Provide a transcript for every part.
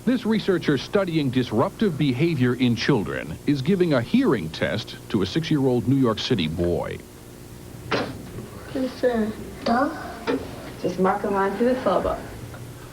This researcher studying disruptive behavior in children is giving a hearing test to a 6-year-old New York City boy. What's that? Duh? Just mark a line through the syllable.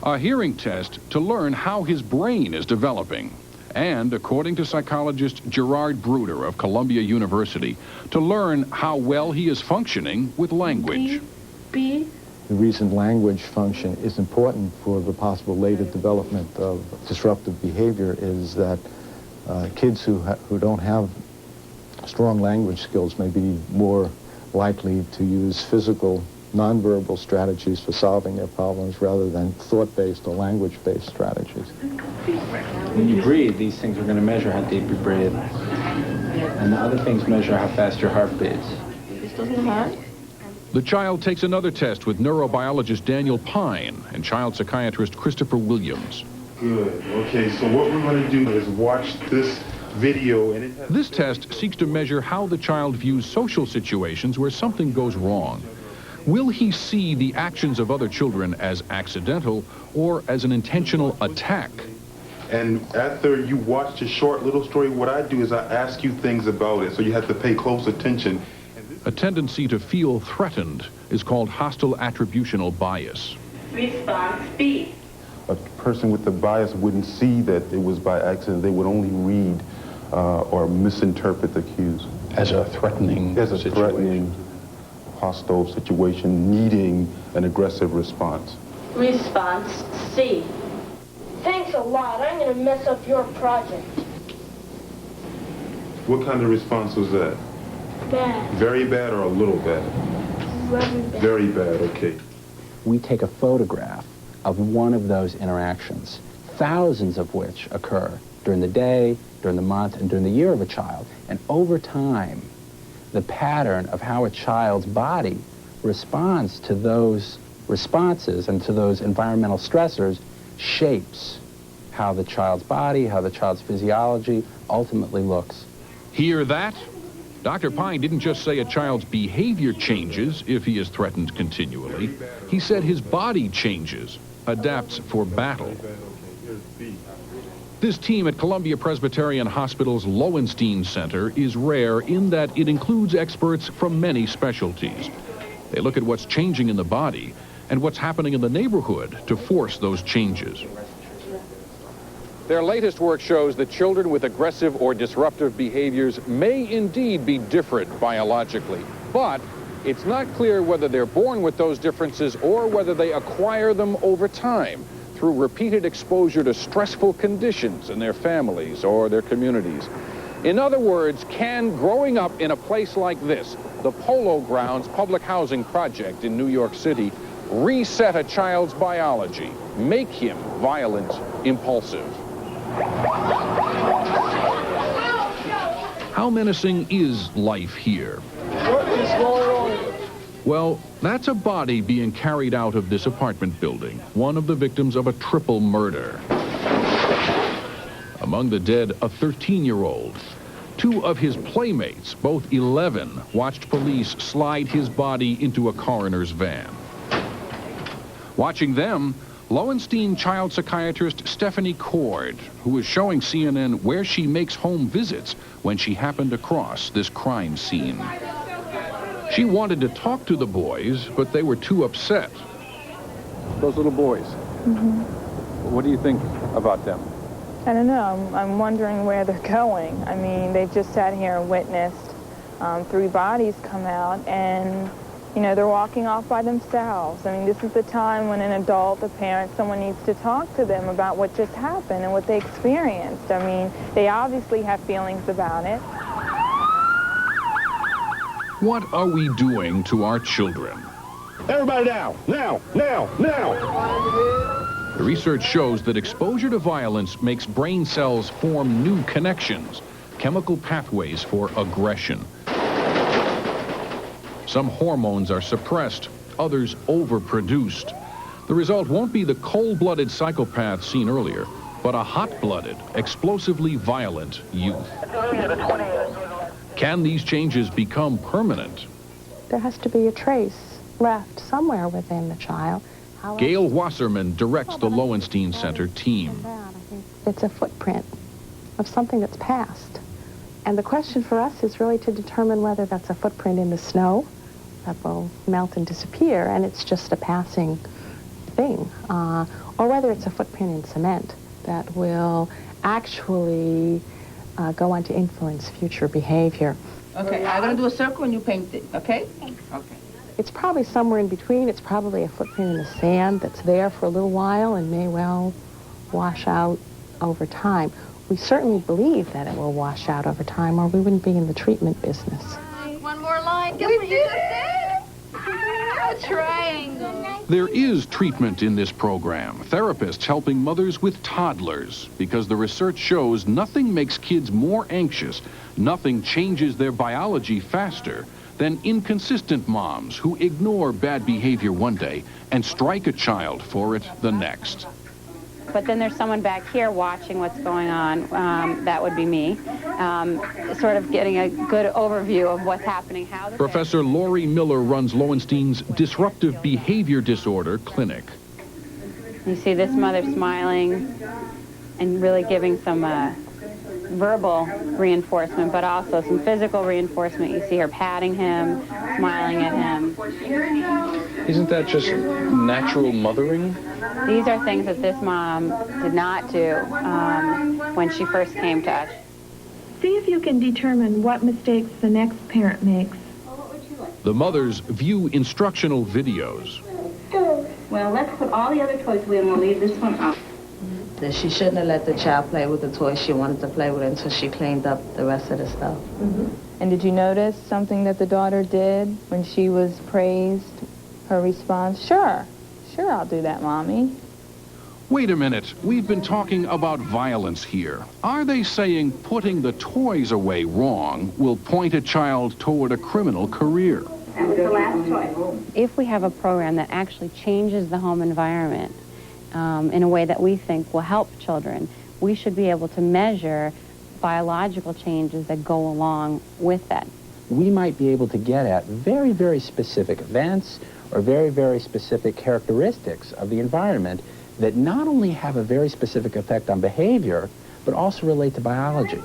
A hearing test to learn how his brain is developing. And, according to psychologist Gerard Bruder of Columbia University, to learn how well he is functioning with language. B. The reason language function is important for the possible later development of disruptive behavior is that kids who don't have strong language skills may be more likely to use physical, nonverbal strategies for solving their problems rather than thought-based or language-based strategies. When you breathe, these things are going to measure how deep you breathe. And the other things measure how fast your heart beats. This doesn't hurt? The child takes another test with neurobiologist Daniel Pine and child psychiatrist Christopher Williams. Good. Okay, so what we're going to do is watch this video. And This test seeks to measure how the child views social situations where something goes wrong. Will he see the actions of other children as accidental or as an intentional attack? And after you watch the short little story, what I do is I ask you things about it, so you have to pay close attention. A tendency to feel threatened is called hostile attributional bias. Response B. A person with the bias wouldn't see that it was by accident. They would only read or misinterpret the cues. As a threatening As a threatening, hostile situation needing an aggressive response. Response C. Thanks a lot. I'm going to mess up your project. What kind of response was that? Bad. Very bad or a little bad? Very bad. Very bad, okay. We take a photograph of one of those interactions, thousands of which occur during the day, during the month, and during the year of a child. And over time, the pattern of how a child's body responds to those responses and to those environmental stressors shapes how the child's body, how the child's physiology ultimately looks. Hear that? Dr. Pine didn't just say a child's behavior changes if he is threatened continually. He said his body changes, adapts for battle. This team at Columbia Presbyterian Hospital's Lowenstein Center is rare in that it includes experts from many specialties. They look at what's changing in the body and what's happening in the neighborhood to force those changes. Their latest work shows that children with aggressive or disruptive behaviors may indeed be different biologically, but it's not clear whether they're born with those differences or whether they acquire them over time through repeated exposure to stressful conditions in their families or their communities. In other words, can growing up in a place like this, the Polo Grounds Public Housing Project in New York City, reset a child's biology, make him violent, impulsive? How menacing is life here? What is going on? Well, that's a body being carried out of this apartment building, one of the victims of a triple murder. Among the dead, a 13-year-old. Two of his playmates, both 11, watched police slide his body into a coroner's van. Watching them, Lowenstein child psychiatrist Stephanie Cord, who is showing CNN where she makes home visits when she happened across this crime scene. She wanted to talk to the boys, but they were too upset. Those little boys. Mm-hmm. What do you think about them? I don't know. I'm wondering where they're going. I mean, they've just sat here and witnessed 3 bodies come out, and, you know, they're walking off by themselves. I mean, this is the time when an adult, a parent, someone needs to talk to them about what just happened and what they experienced. I mean, they obviously have feelings about it. What are we doing to our children? Everybody down! Now! Now! Now! The research shows that exposure to violence makes brain cells form new connections, chemical pathways for aggression. Some hormones are suppressed, others overproduced. The result won't be the cold-blooded psychopath seen earlier, but a hot-blooded, explosively violent youth. Can these changes become permanent? There has to be a trace left somewhere within the child. Gail Wasserman directs the Lowenstein Center team. I think It's a footprint of something that's passed. And the question for us is really to determine whether that's a footprint in the snow that will melt and disappear, and it's just a passing thing, or whether it's a footprint in cement that will actually go on to influence future behavior. Okay, I'm going to do a circle and you paint it, okay? Okay. It's probably somewhere in between. It's probably a footprint in the sand that's there for a little while and may well wash out over time. We certainly believe that it will wash out over time, or we wouldn't be in the treatment business. One more line. Guess what you just did? A triangle. There is treatment in this program. Therapists helping mothers with toddlers, because the research shows nothing makes kids more anxious, nothing changes their biology faster than inconsistent moms who ignore bad behavior one day and strike a child for it the next. But then there's someone back here watching what's going on. That would be me, sort of getting a good overview of what's happening. Professor Lori Miller runs Lowenstein's Disruptive Behavior Disorder Clinic. You see this mother smiling and really giving some verbal reinforcement, but also some physical reinforcement. You see her patting him, smiling at him. Isn't that just natural mothering? These are things that this mom did not do when she first came to us. See if you can determine what mistakes the next parent makes. The mothers view instructional videos. Well, let's put all the other toys away and we'll leave this one up. That she shouldn't have let the child play with the toy she wanted to play with until she cleaned up the rest of the stuff. And did you notice something that the daughter did when she was praised? Her response, sure, I'll do that, Mommy. Wait a minute, we've been talking about violence here. Are they saying putting the toys away wrong will point a child toward a criminal career? That was the last choice. If we have a program that actually changes the home environment in a way that we think will help children, we should be able to measure biological changes that go along with that. We might be able to get at very, very specific events or very, very specific characteristics of the environment that not only have a very specific effect on behavior, but also relate to biology.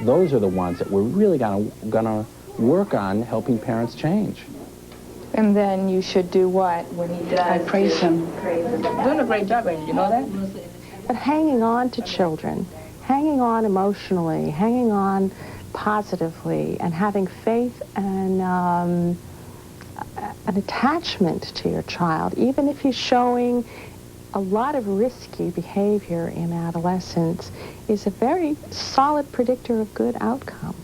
Those are the ones that we're really gonna work on helping parents change. And then you should do what when he does? I praise him. Doing a great job, Randy, you know that? But hanging on to children, hanging on emotionally, hanging on positively, and having faith and an attachment to your child, even if he's showing a lot of risky behavior in adolescence, is a very solid predictor of good outcome.